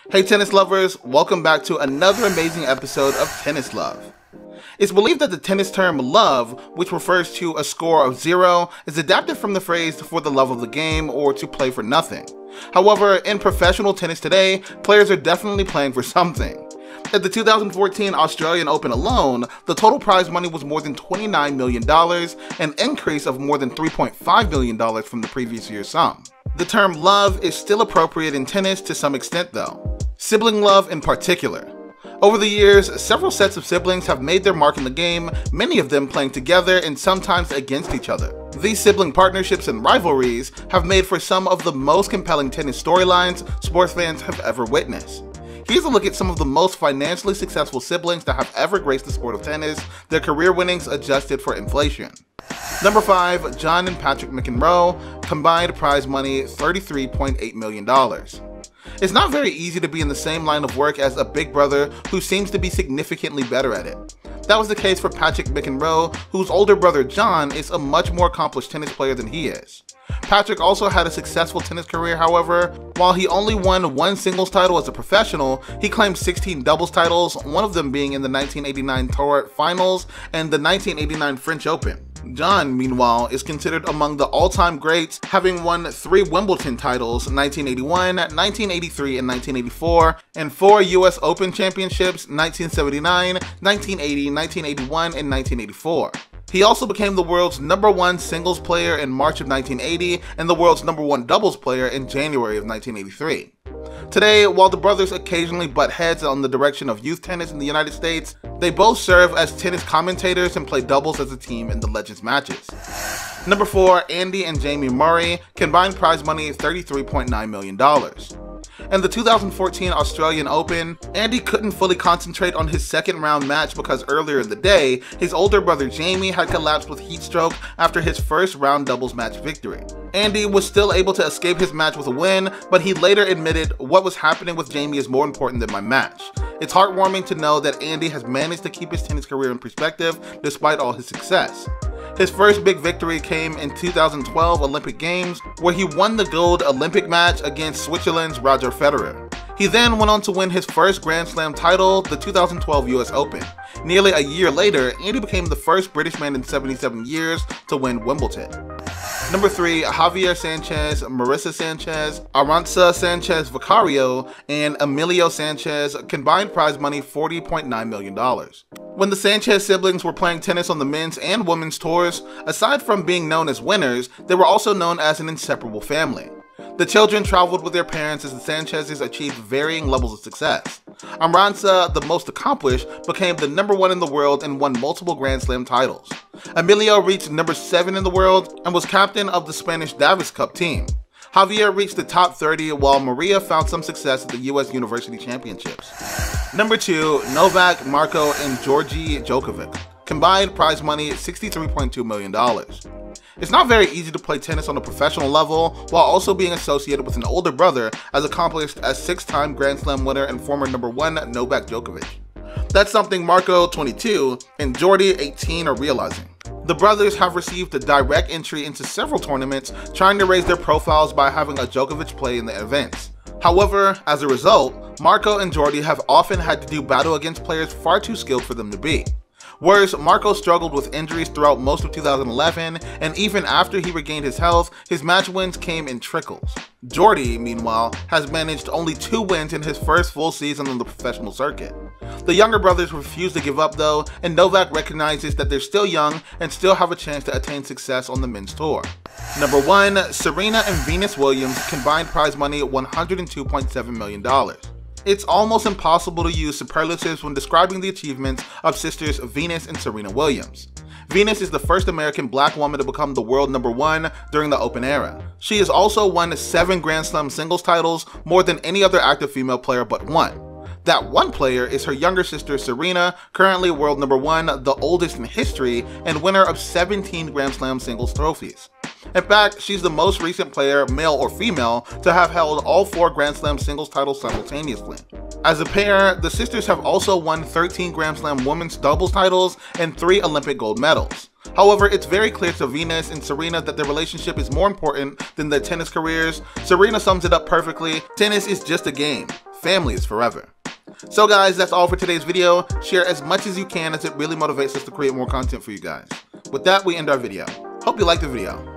Hey tennis lovers, welcome back to another amazing episode of Tennis Love. It's believed that the tennis term love, which refers to a score of 0, is adapted from the phrase for the love of the game or to play for nothing. However, in professional tennis today, players are definitely playing for something. At the 2014 Australian Open alone, the total prize money was more than $29 million, an increase of more than $3.5 million from the previous year's sum. The term love is still appropriate in tennis to some extent though. Sibling love in particular. Over the years, several sets of siblings have made their mark in the game, many of them playing together and sometimes against each other. These sibling partnerships and rivalries have made for some of the most compelling tennis storylines sports fans have ever witnessed. Here's a look at some of the most financially successful siblings that have ever graced the sport of tennis, their career winnings adjusted for inflation. Number 5, John and Patrick McEnroe, combined prize money $33.8 million. It's not very easy to be in the same line of work as a big brother who seems to be significantly better at it. That was the case for Patrick McEnroe, whose older brother John is a much more accomplished tennis player than he is. Patrick also had a successful tennis career, however. While he only won one singles title as a professional, he claimed 16 doubles titles, one of them being in the 1989 Tour Finals and the 1989 French Open. John, meanwhile, is considered among the all-time greats, having won 3 Wimbledon titles, 1981, 1983, and 1984, and 4 US Open championships, 1979, 1980, 1981, and 1984. He also became the world's #1 singles player in March of 1980 and the world's #1 doubles player in January of 1983. Today, while the brothers occasionally butt heads on the direction of youth tennis in the United States, they both serve as tennis commentators and play doubles as a team in the Legends matches. Number 4, Andy and Jamie Murray, combined prize money $33.9 million. In the 2014 Australian Open, Andy couldn't fully concentrate on his second round match because earlier in the day, his older brother Jamie had collapsed with heat stroke after his first round doubles match victory. Andy was still able to escape his match with a win, but he later admitted, "What was happening with Jamie is more important than my match." It's heartwarming to know that Andy has managed to keep his tennis career in perspective despite all his success. His first big victory came in 2012 Olympic Games, where he won the gold Olympic match against Switzerland's Roger Federer. He then went on to win his first Grand Slam title, the 2012 US Open. Nearly a year later, Andy became the first British man in 77 years to win Wimbledon. Number 3, Javier Sanchez, Marisa Sanchez, Arantxa Sanchez Vicario, and Emilio Sanchez, combined prize money $40.9 million. When the Sanchez siblings were playing tennis on the men's and women's tours, aside from being known as winners, they were also known as an inseparable family. The children traveled with their parents as the Sanchezes achieved varying levels of success. Arantxa, the most accomplished, became the #1 in the world and won multiple Grand Slam titles. Emilio reached #7 in the world and was captain of the Spanish Davis Cup team. Javier reached the top 30, while Maria found some success at the US University Championships. Number 2, Novak, Marco, and Georgi Djokovic. Combined prize money $63.2 million. It's not very easy to play tennis on a professional level while also being associated with an older brother as accomplished as 6-time Grand Slam winner and former #1 Novak Djokovic. That's something Marco, 22, and Jordi, 18, are realizing. The brothers have received a direct entry into several tournaments, trying to raise their profiles by having a Djokovic play in the events. However, as a result, Marco and Jordi have often had to do battle against players far too skilled for them to beat. Worse, Marco struggled with injuries throughout most of 2011, and even after he regained his health, his match wins came in trickles. Jordi, meanwhile, has managed only 2 wins in his first full season on the professional circuit. The younger brothers refuse to give up though, and Novak recognizes that they're still young and still have a chance to attain success on the men's tour. Number 1, Serena and Venus Williams, combined prize money $102.7 million. It's almost impossible to use superlatives when describing the achievements of sisters Venus and Serena Williams. Venus is the first American black woman to become the world #1 during the Open era. She has also won 7 Grand Slam singles titles, more than any other active female player but one. That one player is her younger sister Serena, currently world #1, the oldest in history, and winner of 17 Grand Slam singles trophies. In fact, she's the most recent player, male or female, to have held all 4 Grand Slam singles titles simultaneously. As a pair, the sisters have also won 13 Grand Slam women's doubles titles and 3 Olympic gold medals. However, it's very clear to Venus and Serena that their relationship is more important than their tennis careers. Serena sums it up perfectly: tennis is just a game. family is forever. So guys, that's all for today's video. Share as much as you can as it really motivates us to create more content for you guys. With that, we end our video. Hope you liked the video.